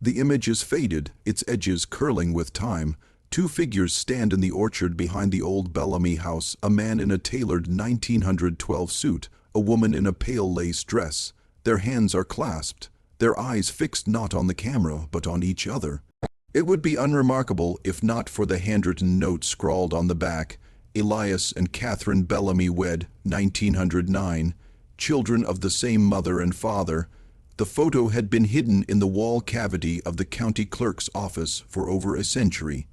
The image is faded, its edges curling with time. Two figures stand in the orchard behind the old Bellamy house, a man in a tailored 1912 suit, a woman in a pale lace dress. Their hands are clasped, their eyes fixed not on the camera but on each other. It would be unremarkable if not for the handwritten note scrawled on the back: Elias and Catherine Bellamy wed, 1909, children of the same mother and father. The photo had been hidden in the wall cavity of the county clerk's office for over a century.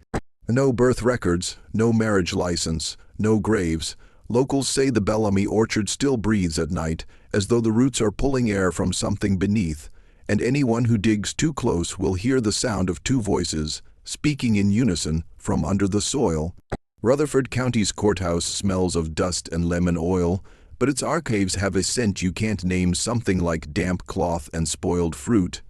No birth records, no marriage license, no graves. Locals say the Bellamy orchard still breathes at night, as though the roots are pulling air from something beneath, and anyone who digs too close will hear the sound of two voices, speaking in unison, from under the soil. Rutherford County's courthouse smells of dust and lemon oil, but its archives have a scent you can't name, something like damp cloth and spoiled fruit.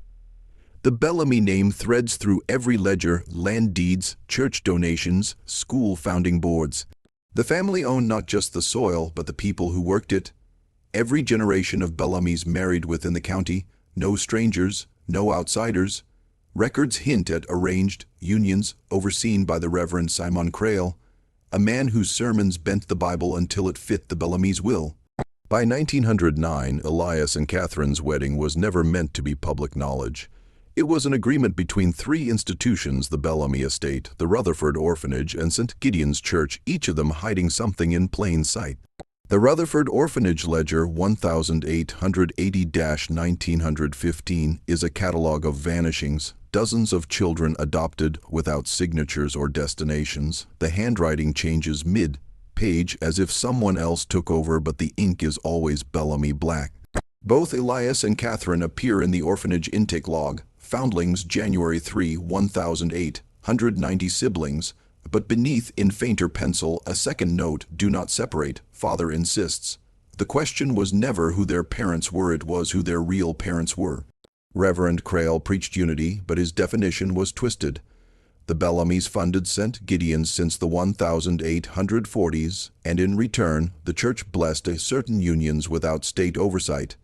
The Bellamy name threads through every ledger: land deeds, church donations, school founding boards. The family owned not just the soil, but the people who worked it. Every generation of Bellamys married within the county, no strangers, no outsiders. Records hint at arranged unions overseen by the Reverend Simon Crail, a man whose sermons bent the Bible until it fit the Bellamy's will. By 1909, Elias and Catherine's wedding was never meant to be public knowledge. It was an agreement between three institutions: the Bellamy estate, the Rutherford orphanage, and St. Gideon's Church, each of them hiding something in plain sight. The Rutherford Orphanage Ledger 1880-1915 is a catalogue of vanishings, dozens of children adopted without signatures or destinations. The handwriting changes mid-page as if someone else took over, but the ink is always Bellamy black. Both Elias and Catherine appear in the orphanage intake log: foundlings January 3, 1008, 190 siblings, but beneath, in fainter pencil, a second note: do not separate, father insists. The question was never who their parents were, it was who their real parents were. Reverend Crail preached unity, but his definition was twisted. The Bellamys funded St. Gideon's since the 1840s, and in return, the church blessed certain unions without state oversight.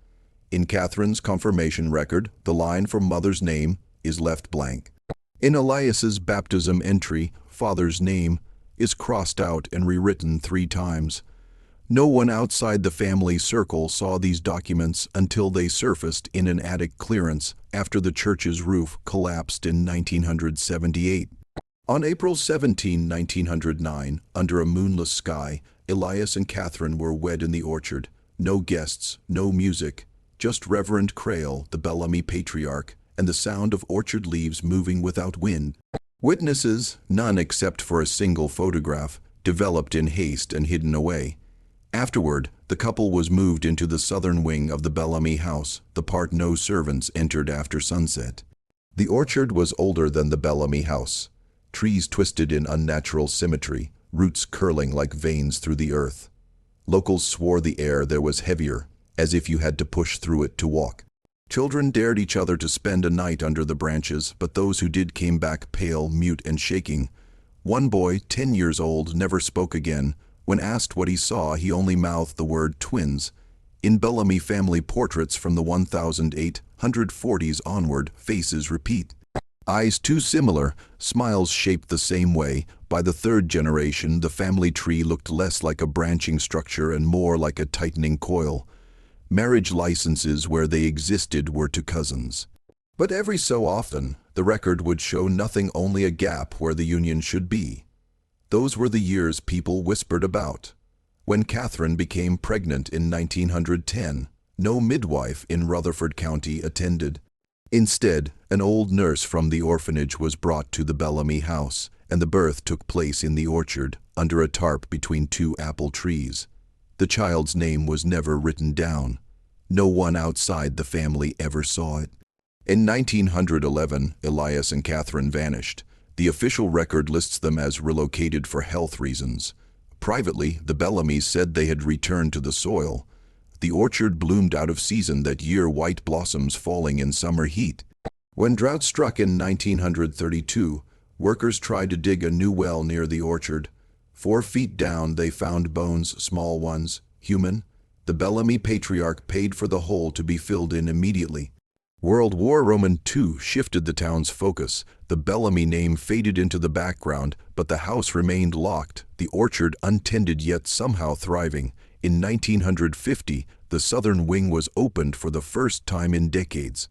In Catherine's confirmation record, the line for mother's name is left blank. In Elias's baptism entry, father's name is crossed out and rewritten 3 times. No one outside the family circle saw these documents until they surfaced in an attic clearance after the church's roof collapsed in 1978. On April 17, 1909, under a moonless sky, Elias and Catherine were wed in the orchard. No guests, no music, just Reverend Crail, the Bellamy patriarch, and the sound of orchard leaves moving without wind. Witnesses, none except for a single photograph, developed in haste and hidden away. Afterward, the couple was moved into the southern wing of the Bellamy house, the part no servants entered after sunset. The orchard was older than the Bellamy house. Trees twisted in unnatural symmetry, roots curling like veins through the earth. Locals swore the air there was heavier, as if you had to push through it to walk. Children dared each other to spend a night under the branches, but those who did came back pale, mute, and shaking. One boy, 10 years old, never spoke again. When asked what he saw, he only mouthed the word twins. In Bellamy family portraits from the 1840s onward, faces repeat. Eyes too similar, smiles shaped the same way. By the 3rd generation, the family tree looked less like a branching structure and more like a tightening coil. Marriage licenses where they existed were to cousins. But every so often, the record would show nothing, only a gap where the union should be. Those were the years people whispered about. When Catherine became pregnant in 1910, no midwife in Rutherford County attended. Instead, an old nurse from the orphanage was brought to the Bellamy house, and the birth took place in the orchard, under a tarp between 2 apple trees. The child's name was never written down. No one outside the family ever saw it. In 1911, Elias and Catherine vanished. The official record lists them as relocated for health reasons. Privately, the Bellamys said they had returned to the soil. The orchard bloomed out of season that year, white blossoms falling in summer heat. When drought struck in 1932, workers tried to dig a new well near the orchard. 4 feet down, they found bones, small ones, human. The Bellamy patriarch paid for the hole to be filled in immediately. World War II shifted the town's focus. The Bellamy name faded into the background, but the house remained locked, the orchard untended yet somehow thriving. In 1950, the southern wing was opened for the first time in decades.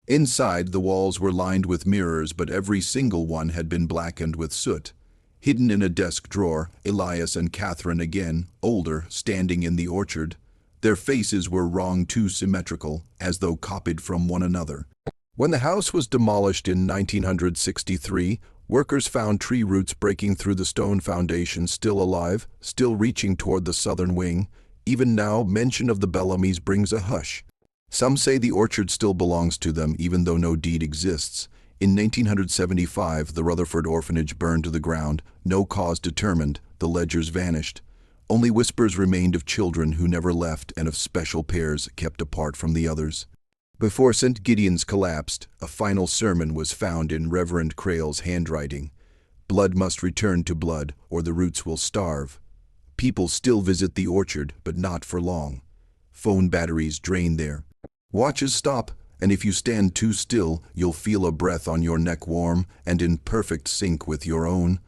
Inside, the walls were lined with mirrors, but every single one had been blackened with soot. Hidden in a desk drawer, Elias and Catherine, again, older, standing in the orchard. Their faces were wrong, too symmetrical, as though copied from one another. When the house was demolished in 1963, workers found tree roots breaking through the stone foundation, still alive, still reaching toward the southern wing. Even now, mention of the Bellamys brings a hush. Some say the orchard still belongs to them, even though no deed exists. In 1975, the Rutherford orphanage burned to the ground, no cause determined, the ledgers vanished. Only whispers remained of children who never left and of special pairs kept apart from the others. Before St. Gideon's collapsed, a final sermon was found in Reverend Crail's handwriting. Blood must return to blood, or the roots will starve. People still visit the orchard, but not for long. Phone batteries drain there. Watches stop, and if you stand too still, you'll feel a breath on your neck, warm and in perfect sync with your own.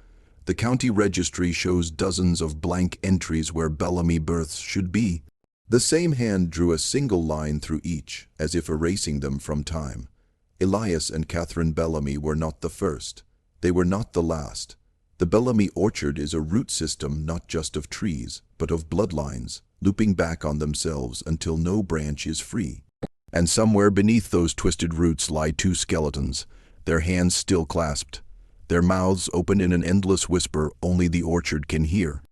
The county registry shows dozens of blank entries where Bellamy births should be. The same hand drew a single line through each, as if erasing them from time. Elias and Catherine Bellamy were not the first. They were not the last. The Bellamy orchard is a root system not just of trees, but of bloodlines, looping back on themselves until no branch is free. And somewhere beneath those twisted roots lie two skeletons, their hands still clasped, their mouths open in an endless whisper only the orchard can hear.